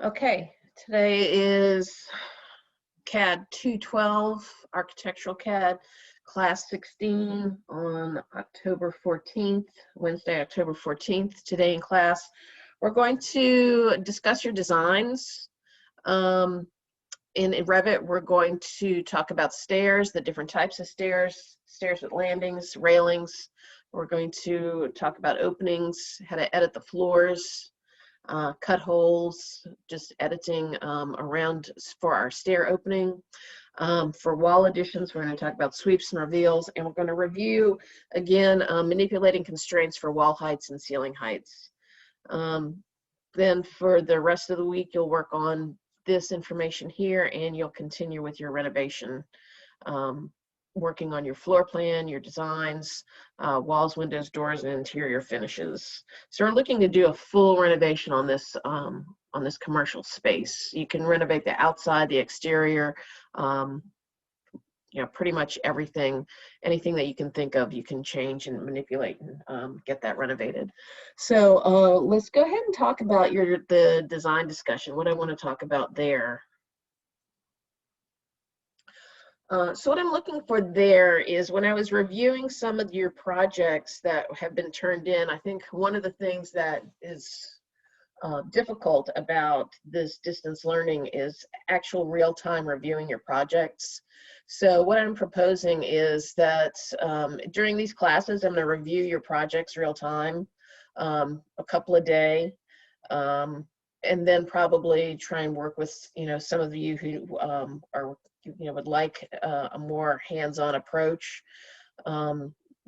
Okay, today is CAD 212, Architectural CAD, Class 16 on October 14th, Wednesday, October 14th. Today in class, we're going to discuss your designs. In Revit, we're going to talk about stairs, the different types of stairs, stairs with landings, railings. We're going to talk about openings, how to edit the floors, cut holes, just editing around for our stair opening. For wall additions, we're going to talk about sweeps and reveals, and we're going to review, again, manipulating constraints for wall heights and ceiling heights. Then for the rest of the week, you'll work on this information here, and you'll continue with your renovation, working on your floor plan, your designs, walls, windows, doors, and interior finishes. So we're looking to do a full renovation on this commercial space. You can renovate the outside, the exterior, pretty much everything, anything that you can think of, you can change and manipulate and get that renovated. So let's go ahead and talk about the design discussion, what I want to talk about there. So what I'm looking for there is when I was reviewing some of your projects that have been turned in, I think one of the things that is difficult about this distance learning is actual real-time reviewing your projects. So what I'm proposing is that during these classes, I'm going to review your projects real-time, a couple a day, and then probably try and work with some of you who would like a more hands-on approach.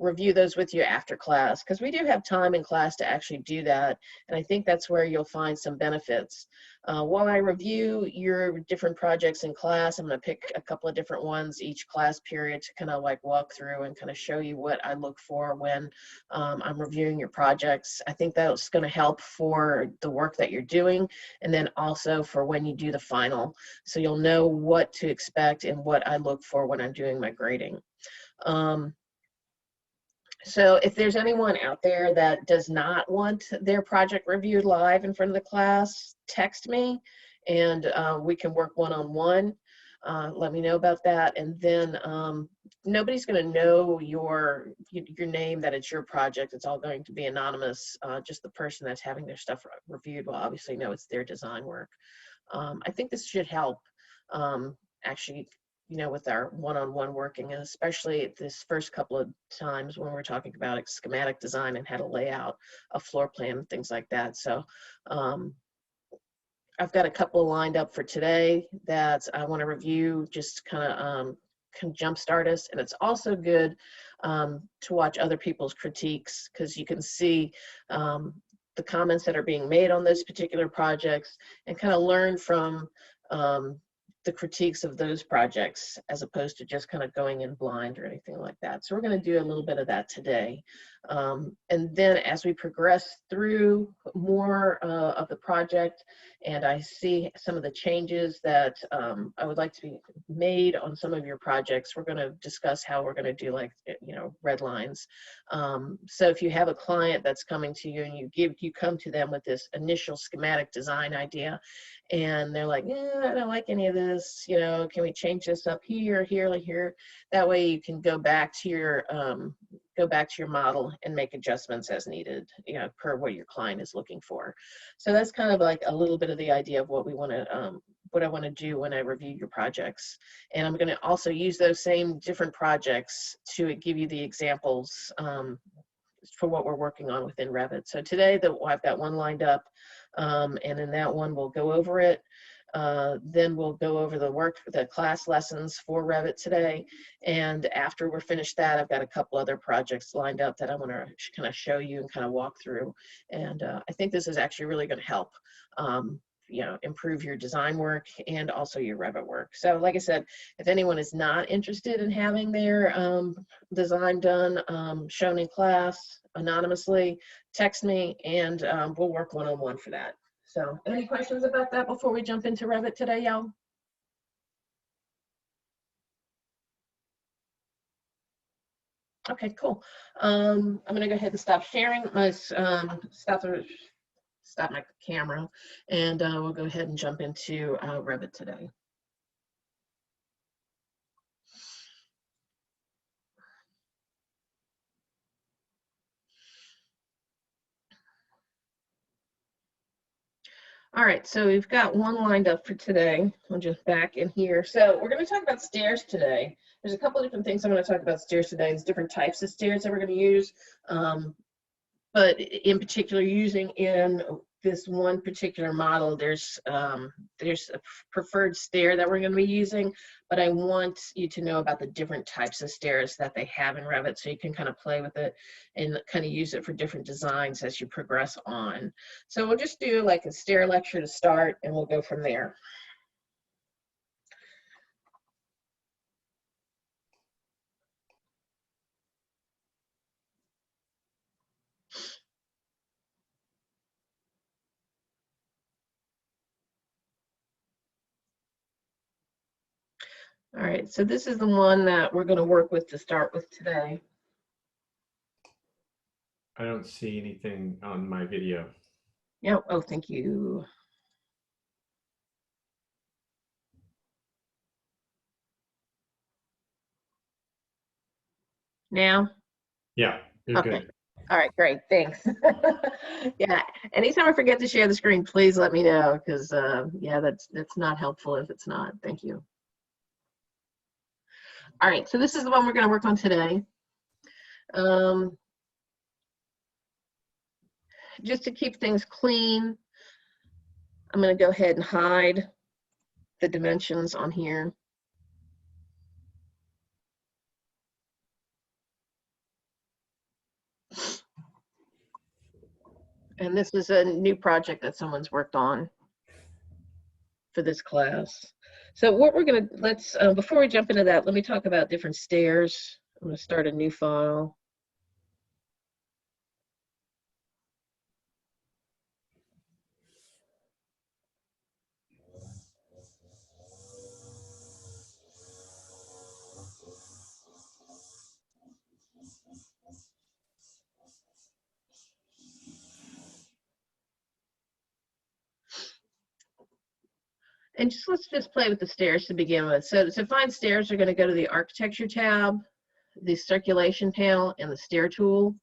Review those with you after class, because we do have time in class to actually do that, and I think that's where you'll find some benefits. While I review your different projects in class, I'm going to pick a couple of different ones each class period to kind of like walk through and kind of show you what I look for when I'm reviewing your projects. I think that's going to help for the work that you're doing, and then also for when you do the final, so you'll know what to expect and what I look for when I'm doing my grading. So if there's anyone out there that does not want their project reviewed live in front of the class, text me and we can work one-on-one. Let me know about that. And then nobody's going to know your name, that it's your project. It's all going to be anonymous. Just the person that's having their stuff reviewed will obviously know it's their design work. I think this should help actually, with our one-on-one working, and especially this first couple of times when we're talking about schematic design and how to lay out a floor plan and things like that. So I've got a couple lined up for today that I want to review, just kind of can jumpstart us. And it's also good to watch other people's critiques, because you can see the comments that are being made on those particular projects and kind of learn from the critiques of those projects, as opposed to just kind of going in blind or anything like that. So we're going to do a little bit of that today. And then as we progress through more of the project, and I see some of the changes that I would like to be made on some of your projects, we're going to discuss how we're going to do, like, red lines. So if you have a client that's coming to you and you come to them with this initial schematic design idea, and they're like, I don't like any of this, can we change this up here, here? That way you can go back to your model and make adjustments as needed, per what your client is looking for. So that's kind of like a little bit of the idea of what we want to, what I want to do when I review your projects. And I'm going to also use those same different projects to give you the examples for what we're working on within Revit. So today I've got one lined up, and in that one we'll go over it. Then we'll go over the class lessons for Revit today. And after we're finished that, I've got a couple other projects lined up that I want to kind of show you and kind of walk through. And I think this is actually really going to help improve your design work and also your Revit work. So like I said, if anyone is not interested in having their design done, shown in class anonymously, text me and we'll work one-on-one for that. So any questions about that before we jump into Revit today, y'all? Okay, cool. I'm gonna go ahead and stop sharing. stop my camera, and we'll go ahead and jump into Revit today. All right, so we've got one lined up for today. I'll just back in here. So we're going to talk about stairs today. There's a couple of different things I'm going to talk about stairs today. There's different types of stairs that we're going to use. But in particular, using in this one particular model, there's a preferred stair that we're going to be using, but I want you to know about the different types of stairs that they have in Revit, so you can kind of play with it and kind of use it for different designs as you progress on. So we'll just do like a stair lecture to start, and we'll go from there. All right, so this is the one that we're going to work with to start with today. I don't see anything on my video. Yeah, oh, thank you. Now? Yeah, you're Okay. good. All right, great, thanks. Yeah, anytime I forget to share the screen, please let me know, because yeah, that's not helpful if it's not. Thank you. All right, so this is the one we're going to work on today. Just to keep things clean, I'm going to go ahead and hide the dimensions on here. And this is a new project that someone's worked on for this class. So what we're going to, let's, before we jump into that, let me talk about different stairs. I'm going to start a new file. And let's just play with the stairs to begin with. So to find stairs, we're going to go to the architecture tab, the circulation panel, and the stair tool.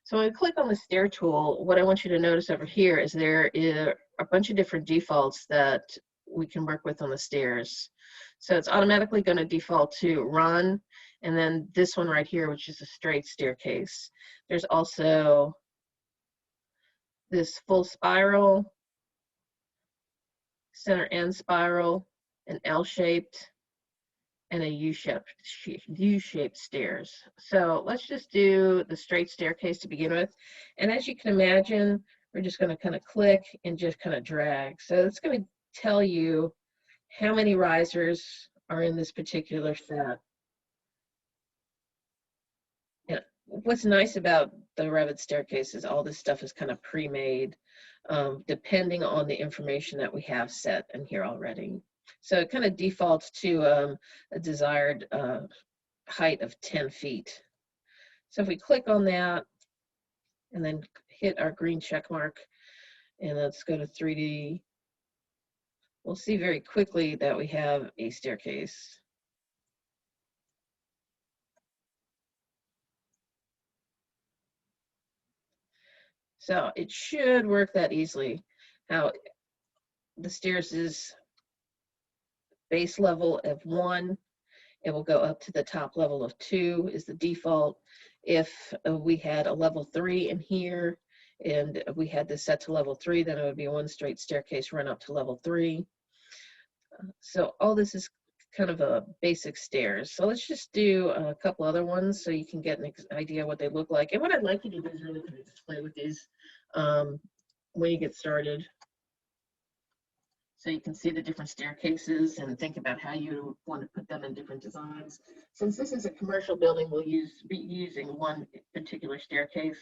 So when we click on the stair tool, what I want you to notice over here is there is a bunch of different defaults that we can work with on the stairs. So it's automatically going to default to run, and then this one right here, which is a straight staircase. There's also this full spiral, center end spiral, an L-shaped, and a U-shaped stairs. So let's just do the straight staircase to begin with. And as you can imagine, we're just going to kind of click and just kind of drag. So it's going to tell you how many risers are in this particular set. Yeah. What's nice about the Revit staircase is all this stuff is kind of pre-made, depending on the information that we have set in here already. So it kind of defaults to a desired height of 10 feet. So if we click on that and then hit our green check mark, and let's go to 3D, we'll see very quickly that we have a staircase. So it should work that easily. Now, the stairs is base level of 1. It will go up to the top level of 2 is the default. If we had a level 3 in here and we had this set to level 3, then it would be one straight staircase run up to level 3. So all this is kind of a basic stairs. So let's just do a couple other ones so you can get an idea what they look like. And what I'd like you to do is really kind of just play with these when you get started. So you can see the different staircases and think about how you want to put them in different designs. Since this is a commercial building, we'll be using one particular staircase,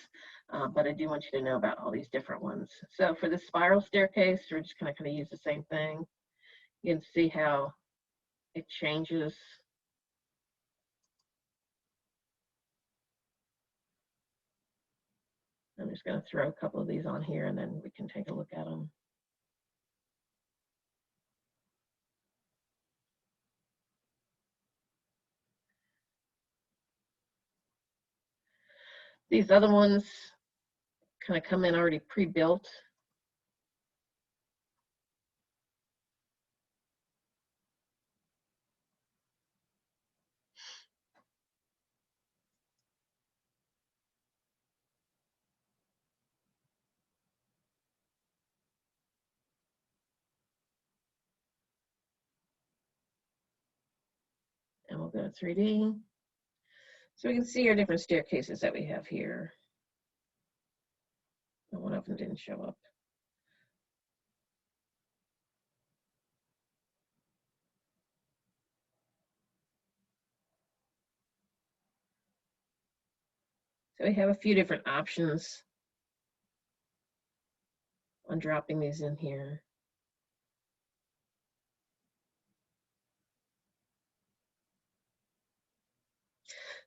but I do want you to know about all these different ones. So for the spiral staircase, we're just going to kind of use the same thing. You can see how it changes. I'm just going to throw a couple of these on here and then we can take a look at them. These other ones kind of come in already pre-built. And we'll go to 3D. So we can see our different staircases that we have here. And one of them didn't show up. So we have a few different options on dropping these in here.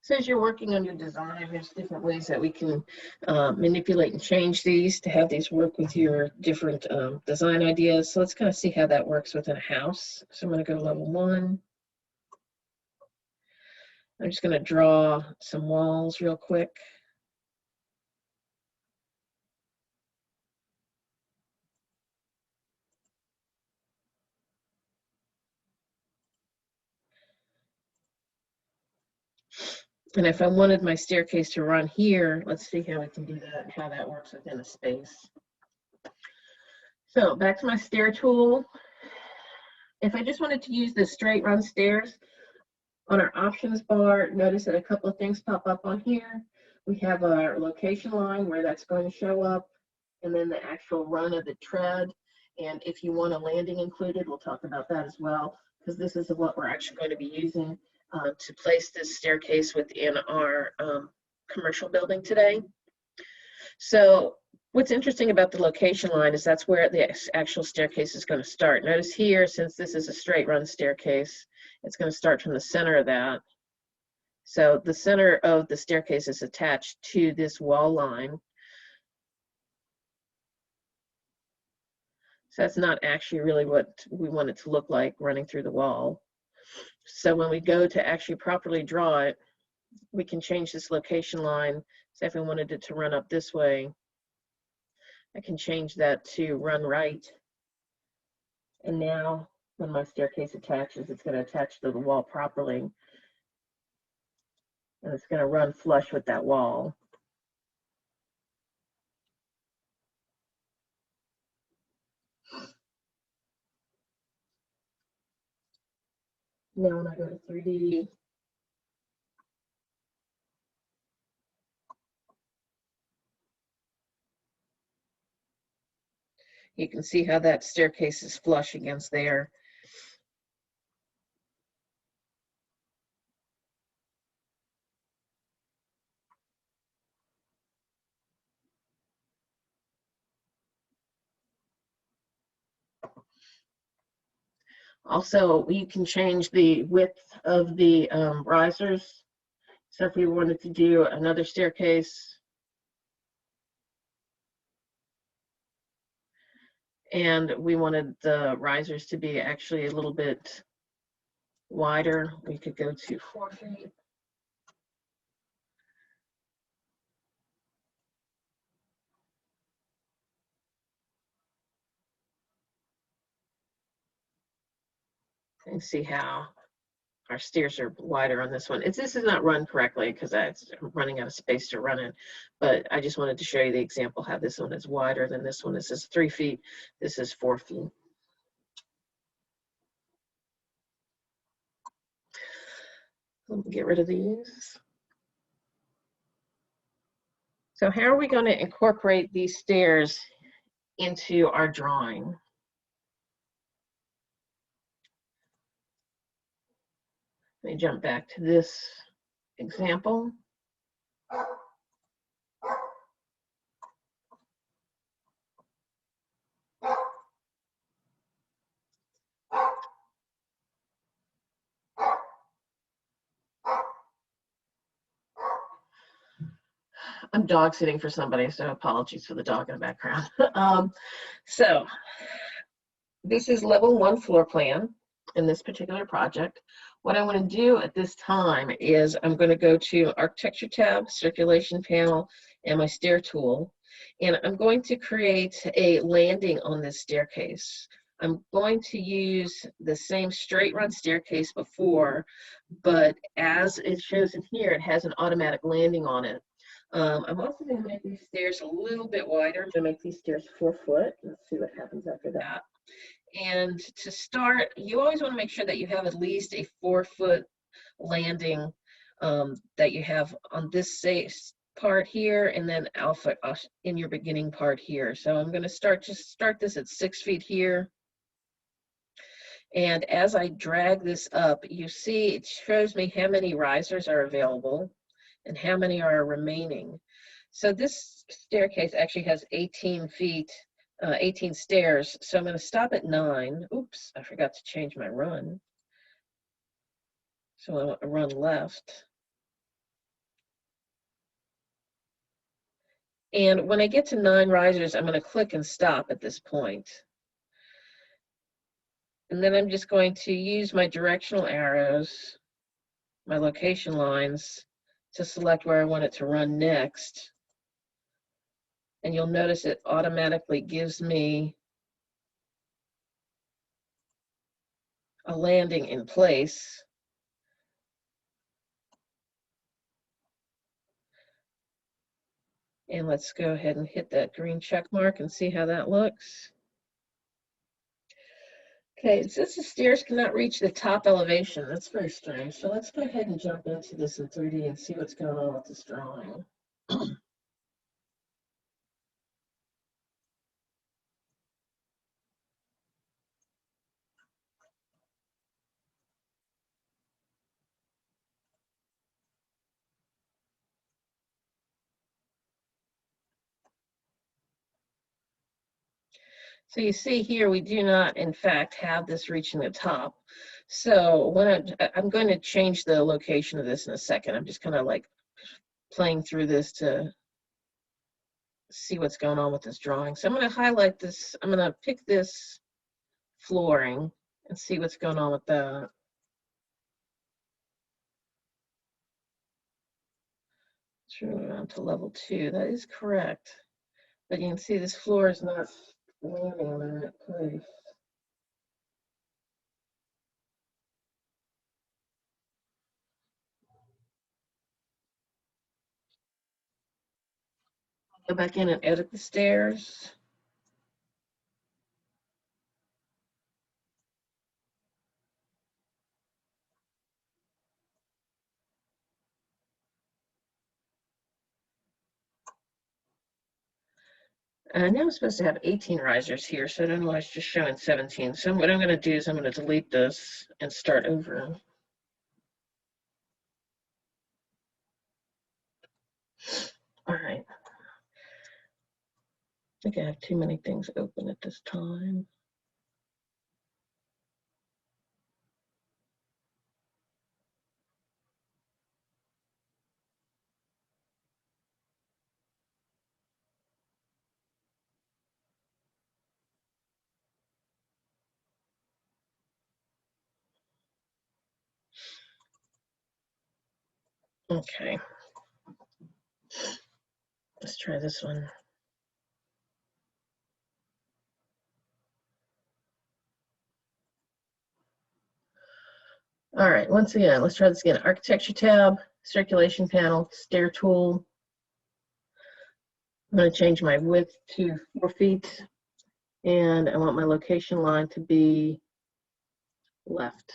So as you're working on your design, there's different ways that we can manipulate and change these to have these work with your different design ideas. So let's kind of see how that works within a house. So I'm going to go to level 1. I'm just going to draw some walls real quick. And if I wanted my staircase to run here, let's see how we can do that, how that works within a space. So back to my stair tool. If I just wanted to use the straight run stairs, on our options bar, notice that a couple of things pop up on here. We have our location line where that's going to show up, and then the actual run of the tread. And if you want a landing included, we'll talk about that as well, because this is what we're actually going to be using to place this staircase within our commercial building today. So what's interesting about the location line is that's where the actual staircase is going to start. Notice here, since this is a straight run staircase, it's going to start from the center of that. So the center of the staircase is attached to this wall line. So that's not actually really what we want it to look like running through the wall. So when we go to actually properly draw it, we can change this location line. So if we wanted it to run up this way, I can change that to run right. And now when my staircase attaches, it's going to attach to the wall properly. And it's going to run flush with that wall. Now when I go to 3D, you can see how that staircase is flush against there. Also, you can change the width of the risers. So if we wanted to do another staircase, and we wanted the risers to be actually a little bit wider, we could go to 4 feet. And see how our stairs are wider on this one. This is not run correctly because I'm running out of space to run it, but I just wanted to show you the example how this one is wider than this one. This is 3 feet, this is 4 feet. Let me get rid of these. So how are we going to incorporate these stairs into our drawing? Let me jump back to this example. I'm dog sitting for somebody, so apologies for the dog in the background. So this is level 1 floor plan in this particular project. What I want to do at this time is I'm going to go to Architecture tab, Circulation Panel, and my stair tool. And I'm going to create a landing on this staircase. I'm going to use the same straight run staircase before, but as it shows in here, it has an automatic landing on it. I'm also going to make these stairs a little bit wider. I'm going to make these stairs 4 foot. Let's see what happens after that. And to start, you always want to make sure that you have at least a 4 foot landing that you have on this part here, and then alpha in your beginning part here. So I'm going to start this at 6 feet here. And as I drag this up, you see it shows me how many risers are available and how many are remaining. So this staircase actually has 18 feet, 18 stairs. So I'm going to stop at 9. Oops, I forgot to change my run. So I want to run left. And when I get to 9 risers, I'm going to click and stop at this point. And then I'm just going to use my directional arrows, my location lines, to select where I want it to run next. And you'll notice it automatically gives me a landing in place. And let's go ahead and hit that green check mark and see how that looks. Okay, it says the stairs cannot reach the top elevation. That's very strange. So let's go ahead and jump into this in 3D and see what's going on with this drawing. So you see here, we do not, in fact, have this reaching the top. So when I'm going to change the location of this in a second. I'm just kind of like playing through this to see what's going on with this drawing. So I'm going to highlight this. I'm going to pick this flooring and see what's going on with that. Turn around to level 2. That is correct. But you can see this floor is not landing in the right place. Go back in and edit the stairs. And now I'm supposed to have 18 risers here, so I don't know why it's just showing 17. So what I'm going to do is I'm going to delete this and start over. All right. I think I have too many things open at this time. Okay. Let's try this one. All right, once again, let's try this again. Architecture tab, circulation panel, stair tool. I'm going to change my width to 4 feet, and I want my location line to be left.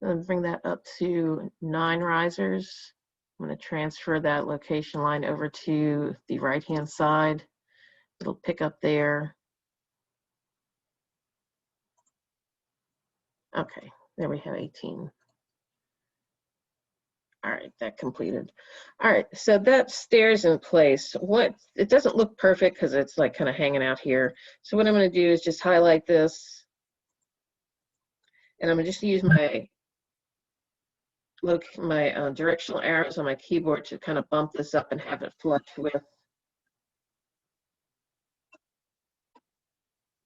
I'm going to bring that up to 9 risers. I'm going to transfer that location line over to the right-hand side. It'll pick up there. Okay, there we have 18. All right, that completed. All right, so that stair's in place. It doesn't look perfect because it's like kind of hanging out here. So what I'm going to do is just highlight this And I'm gonna just use my directional arrows on my keyboard to kind of bump this up and have it flush with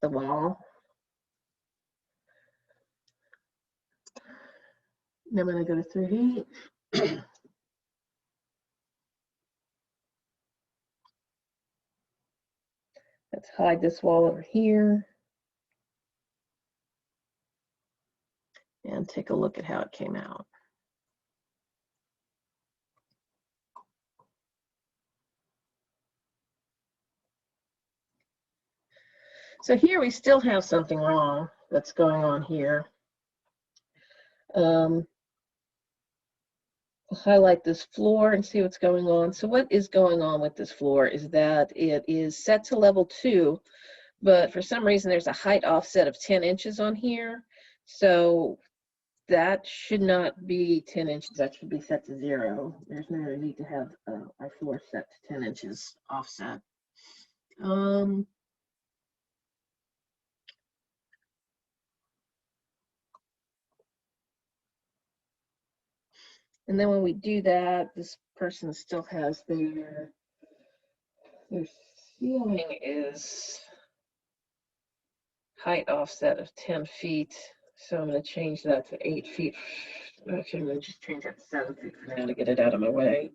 the wall. Then I'm going to go to 3D. Let's hide this wall over here. And take a look at how it came out. So here we still have something wrong that's going on here. I'll highlight this floor and see what's going on. So what is going on with this floor is that it is set to level 2, but for some reason there's a height offset of 10 inches on here. So that should not be 10 inches, that should be set to 0. There's no need to have our floor set to 10 inches offset. And then when we do that, this person still has their ceiling is height offset of 10 feet. So I'm going to change that to 8 feet. Actually, I'm going to just change that to 7 feet for now to get it out of my way.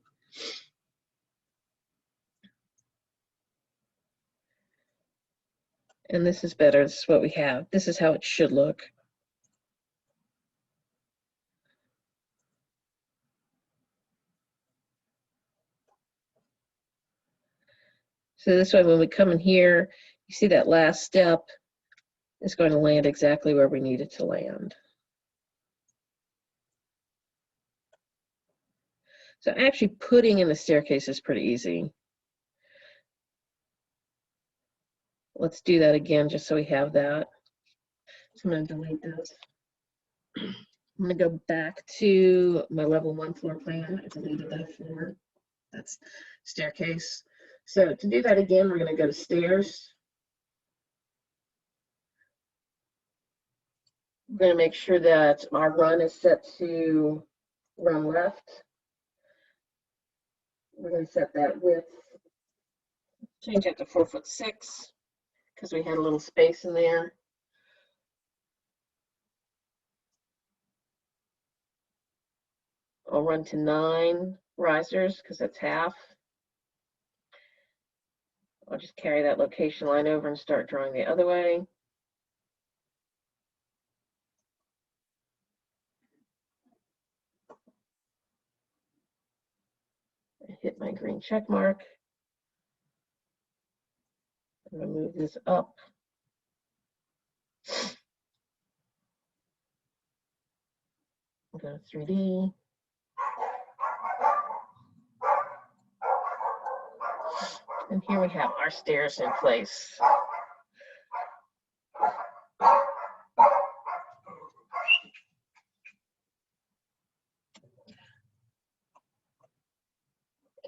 And this is better. This is what we have. This is how it should look. So this way, when we come in here, you see that last step is going to land exactly where we need it to land. So actually putting in the staircase is pretty easy. Let's do that again just so we have that. So I'm going to delete this. I'm going to go back to my level 1 floor plan. I deleted that floor. That's staircase. So to do that again, we're going to go to stairs. We're going to make sure that our run is set to run left. We're going to set that width, change it to 4'6" because we had a little space in there. I'll run to 9 risers because that's half. I'll just carry that location line over and start drawing the other way. I hit my green check mark. I'm going to move this up. Go to 3D. And here we have our stairs in place.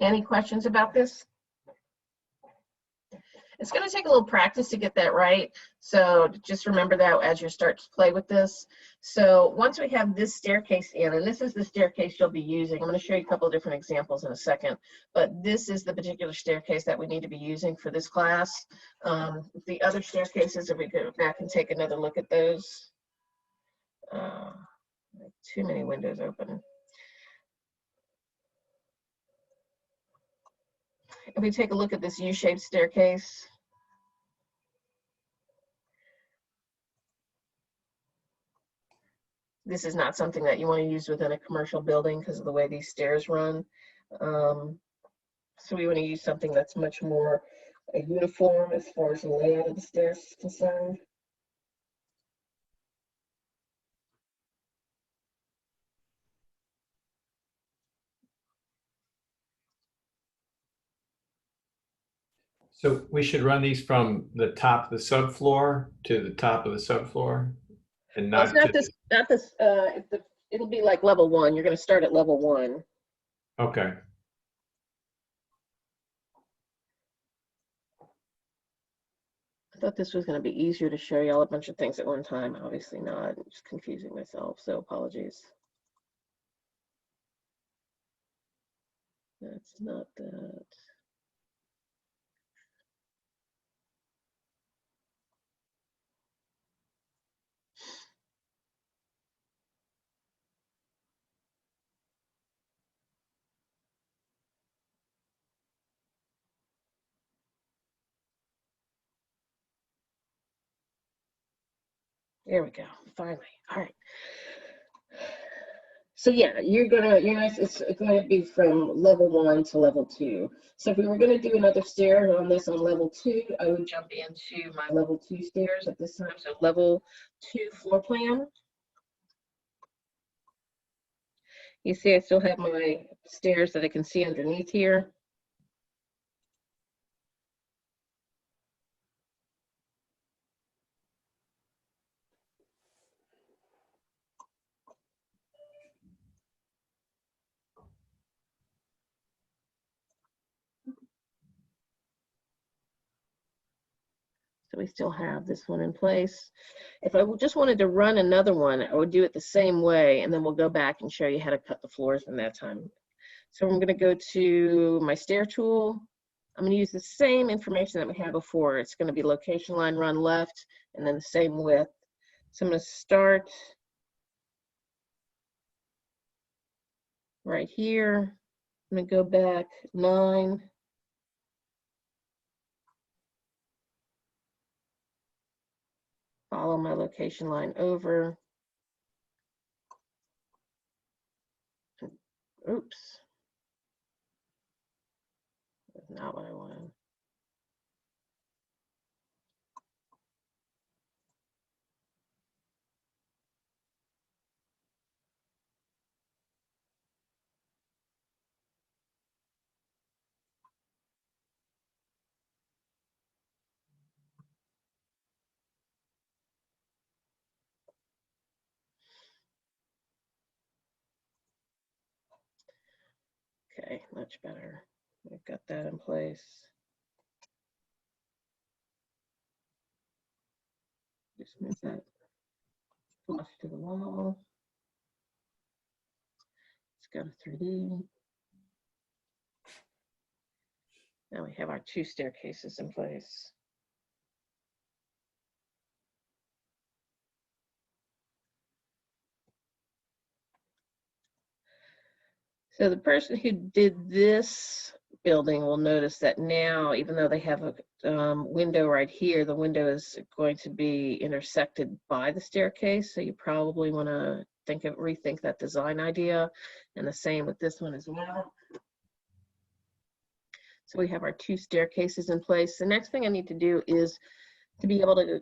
Any questions about this? It's going to take a little practice to get that right. So just remember that as you start to play with this. So once we have this staircase in, and this is the staircase you'll be using. I'm going to show you a couple of different examples in a second, but this is the particular staircase that we need to be using for this class. The other staircases, if we go back and take another look at those, too many windows open. If we take a look at this U-shaped staircase, this is not something that you want to use within a commercial building because of the way these stairs run. So we want to use something that's much more uniform as far as the layout of the stairs is concerned. So we should run these from the top of the subfloor to the top of the subfloor, and Well, not it's not this. It'll be like level 1. You're going to start at level 1. Okay. thought this was going to be easier to show y'all a bunch of things at one time. Obviously not. I'm just confusing myself, so apologies. That's not that. There we go. Finally. All right. So yeah, you're nice. It's going to be from level 1 to level 2. So if we were going to do another stair on this on level 2, I would jump into my level 2 stairs at this time. So level 2 floor plan. You see, I still have my stairs that I can see underneath here. So we still have this one in place. If I just wanted to run another one, I would do it the same way, and then we'll go back and show you how to cut the floors in that time. So I'm going to go to my stair tool. I'm going to use the same information that we had before. It's going to be location line run left, and then the same width. So I'm going to start right here. I'm going to go back 9. Follow my location line over. Oops. That's not what I wanted. Okay, much better. We've got that in place. Just move that flush to the wall. Let's go to 3D. Now we have our 2 staircases in place. So the person who did this building will notice that now, even though they have a window right here, the window is going to be intersected by the staircase. So you probably want to rethink that design idea, and the same with this one as well. So we have our 2 staircases in place. The next thing I need to do is to be able to,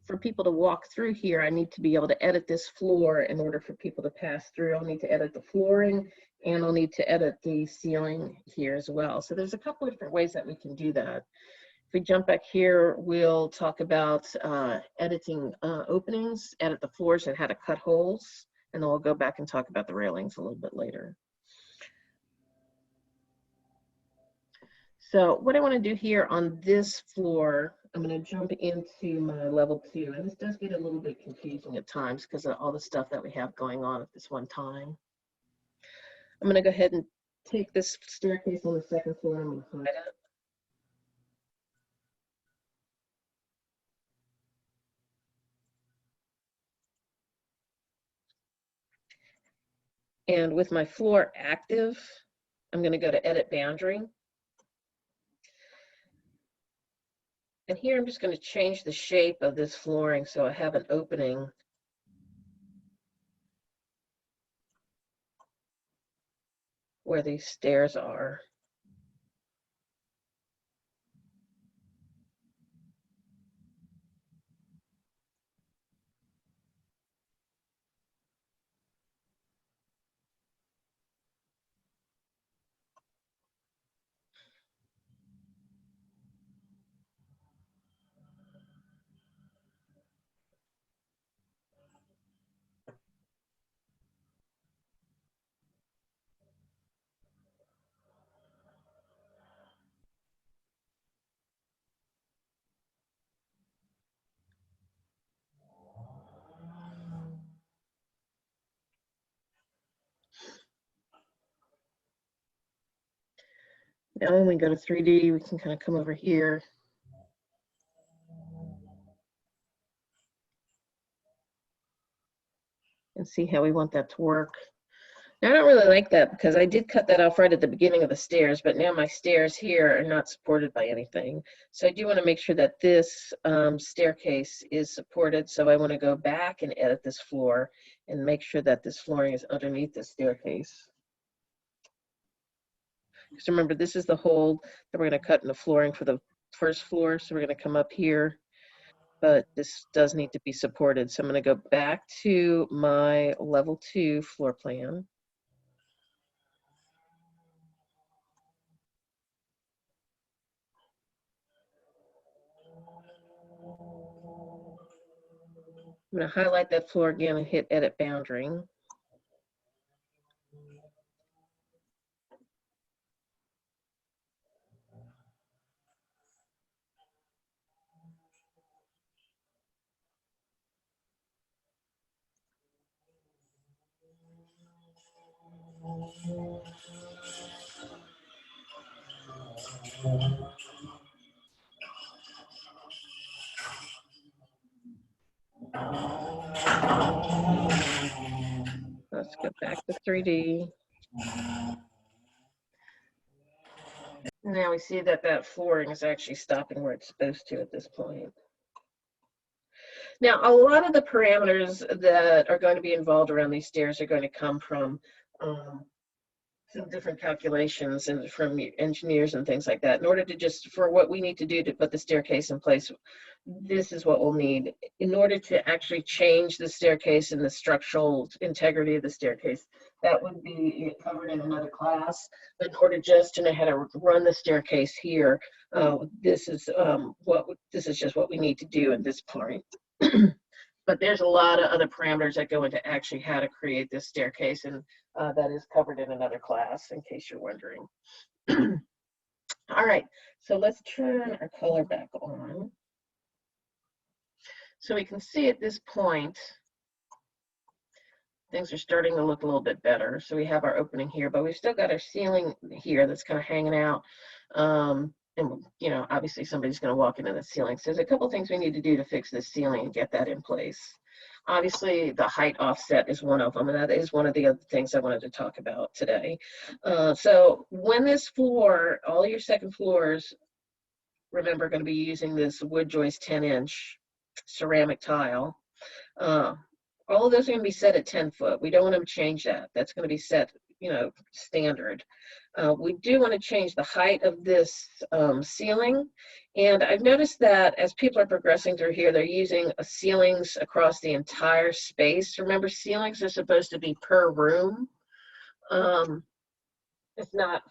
for people to walk through here, I need to be able to edit this floor in order for people to pass through. I'll need to edit the flooring, and I'll need to edit the ceiling here as well. So there's a couple of different ways that we can do that. If we jump back here, we'll talk about editing openings, edit the floors, and how to cut holes. And then we'll go back and talk about the railings a little bit later. So what I want to do here on this floor, I'm going to jump into my level 2. And this does get a little bit confusing at times because of all the stuff that we have going on at this one time. I'm going to go ahead and take this staircase on the 2nd floor, and I'm going to hide it. And with my floor active, I'm going to go to edit boundary. And here I'm just going to change the shape of this flooring so I have an opening where these stairs are. Now when we go to 3D, we can kind of come over here. And see how we want that to work. Now, I don't really like that because I did cut that off right at the beginning of the stairs, but now my stairs here are not supported by anything. So I do want to make sure that this staircase is supported. So I want to go back and edit this floor and make sure that this flooring is underneath the staircase. Because remember, this is the hole that we're going to cut in the flooring for the first floor. So we're going to come up here, but this does need to be supported. So I'm going to go back to my level 2 floor plan. I'm going to highlight that floor again and hit edit boundary. Let's go back to 3D. Now we see that that flooring is actually stopping where it's supposed to at this point. Now, a lot of the parameters that are going to be involved around these stairs are going to come from some different calculations and from engineers and things like that. In order to just, for what we need to do to put the staircase in place, this is what we'll need. In order to actually change the staircase and the structural integrity of the staircase, that would be covered in another class. But in order just to know how to run the staircase here, this is just what we need to do at this point. But there's a lot of other parameters that go into actually how to create this staircase, and that is covered in another class, in case you're wondering. All right, so let's turn our color back on. So we can see at this point, things are starting to look a little bit better. So we have our opening here, but we've still got our ceiling here that's kind of hanging out. And, you know, obviously somebody's going to walk into the ceiling. So there's a couple things we need to do to fix this ceiling and get that in place. Obviously, the height offset is one of them, and that is one of the other things I wanted to talk about today. So when this floor, all your second floors, remember, going to be using this wood joist 10-inch ceramic tile. All of those are going to be set at 10 foot. We don't want to change that. That's going to be set, you know, standard. We do want to change the height of this ceiling. And I've noticed that as people are progressing through here, they're using ceilings across the entire space. Remember, ceilings are supposed to be per room. It's not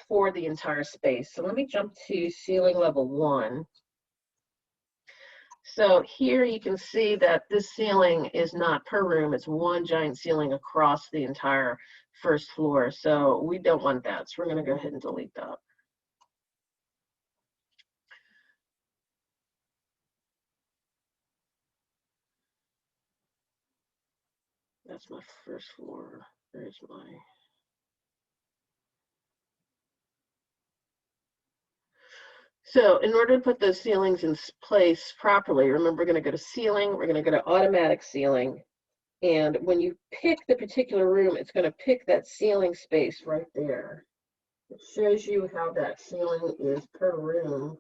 for the entire space. So let me jump to ceiling level 1. So here you can see that this ceiling is not per room, it's one giant ceiling across the entire first floor. So we don't want that. So we're going to go ahead and delete that. That's my first floor. There's my... So in order to put those ceilings in place properly, remember, we're going to go to ceiling, we're going to go to automatic ceiling. And when you pick the particular room, it's going to pick that ceiling space right there. It shows you how that ceiling is per room.